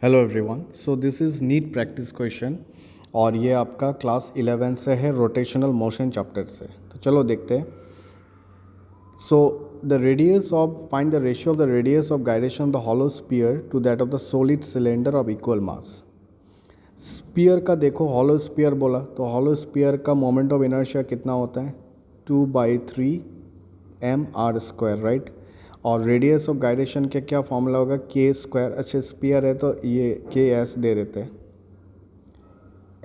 Hello everyone, so this is NEET practice question और ये आपका क्लास 11 से है, रोटेशनल मोशन चैप्टर से। तो चलो देखते हैं। So the radius of find the ratio of the radius of gyration of the hollow sphere to that of the solid cylinder of equal mass. Sphere का देखो, हॉलो स्पीयर बोला तो hollow sphere का मोमेंट ऑफ इनर्शिया कितना होता है? 2/3 mr², right. और radius of gyration का क्या फॉर्मूला होगा? k²। अच्छा, स्पीयर है तो ये ks दे देते हैं,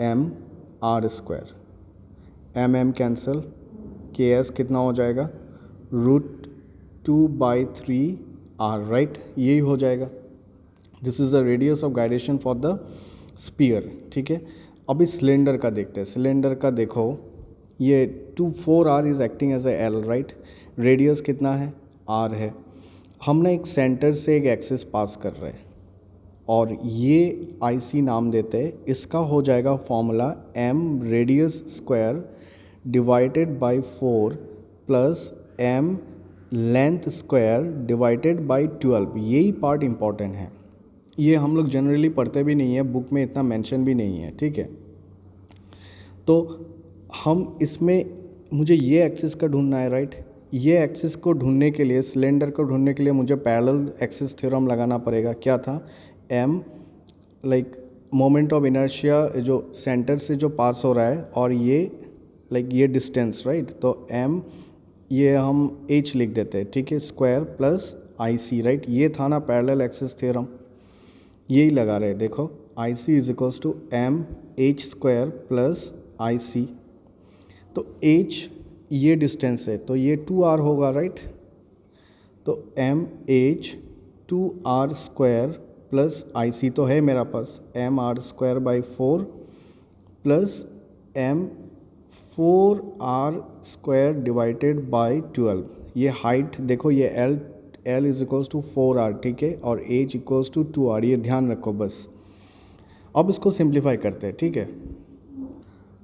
mr²। mm कैंसिल, ks कितना हो जाएगा? √2/3r, right. यही हो जाएगा। This is the radius of gyration for the sphere, ठीक है। अभी सिलेंडर का देखते हैं। सिलेंडर का देखो, ये 4r is acting as a L, right. Radius कितना है? r है। हमने एक सेंटर से एक एक्सिस पास कर रहे हैं और ये IC नाम देते हैं। इसका हो जाएगा formula m radius square divided by 4 plus m length square divided by 12। यही पार्ट इम्पॉर्टेंट है। ये हम लोग जनरली पढ़ते भी नहीं है, बुक में इतना मेंशन भी नहीं है, ठीक है। तो हम इसमें मुझे ये एक्सिस का ढूंढना है, राइट। ये एक्सिस को ढूंढने के लिए, सिलेंडर को ढूंढने के लिए मुझे पैरेलल एक्सिस थ्योरम लगाना पड़ेगा। क्या था? m like moment of inertia जो सेंटर से जो पास हो रहा है और ये लाइक ये डिस्टेंस, राइट। तो m ये हम h लिख देते हैं, ठीक है, स्क्वायर प्लस IC, राइट। ये था ना पैरेलल एक्सिस थ्योरम, यही लगा रहे। देखो IC is equals to mh² plus IC। तो h ये डिस्टेंस है तो ये 2r होगा, राइट। तो mh 2r² प्लस IC तो है मेरा पास mr²/4 plus m 4r² divided by 12। ये हाइट देखो, ये l is equals to 4r, ठीक है, और h इक्वल्स टू 2r। ये ध्यान रखो बस। अब इसको सिंप्लीफाई करते हैं, ठीक है।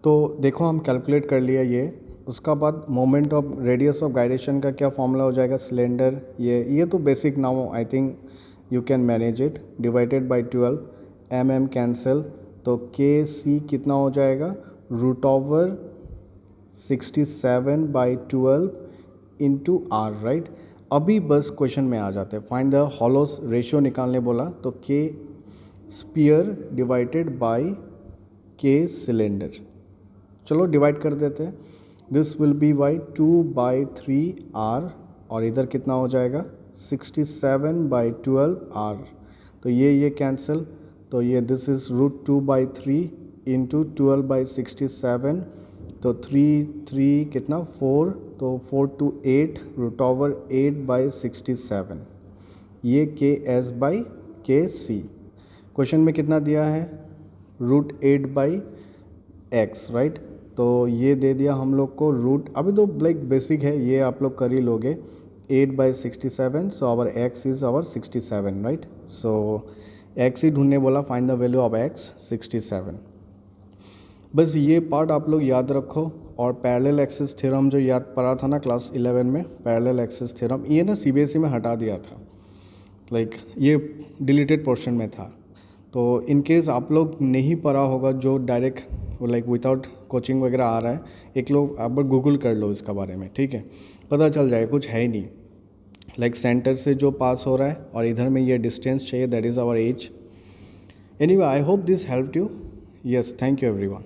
तो देखो हम कैलकुलेट कर लिया ये। उसका बाद moment of radius of gyration का क्या फॉर्मूला हो जाएगा? सिलेंडर, ये तो basic now I think you can manage it, divided by 12। mm cancel, तो kc कितना हो जाएगा? √67/12 इंटू r, राइट। अभी बस क्वेश्चन में आ जाते हैं। फाइंड द हॉलोस रेशियो निकालने बोला तो k sphere divided by k cylinder. चलो डिवाइड कर देते हैं। This will be by 2/3r और इधर कितना हो जाएगा? 67/12r। तो ये कैंसिल, तो ये दिस इज़ √2/3 इंटू 12/67। तो 3 कितना? 4, तो 4 to 8 √8/67। ये ks/kc। क्वेश्चन में कितना दिया है? √8/x, right. तो ये दे दिया हम लोग को अभी तो लाइक बेसिक है, ये आप लोग कर ही लोगे। 8/67, so our x is our 67, right. So x ही ढूंढने बोला, find the value of x 67। बस ये पार्ट आप लोग याद रखो। और पैरेलल एक्सिस थ्योरम जो याद पड़ा था ना क्लास 11 में, पैरेलल एक्सिस थ्योरम, ये ना CBSE में हटा दिया था, लाइक ये डिलीटेड पोर्शन में था। तो इन केस आप लोग नहीं पढ़ा होगा, जो डायरेक्ट लाइक विदाउट कोचिंग वगैरह आ रहा है, एक लोग आप गूगल कर लो इसका बारे में, ठीक है, पता चल जाएगा। कुछ है ही नहीं, लाइक सेंटर से जो पास हो रहा है और इधर में ये डिस्टेंस चाहिए, that is our h. Anyway, I hope this helped you. Yes, thank you everyone.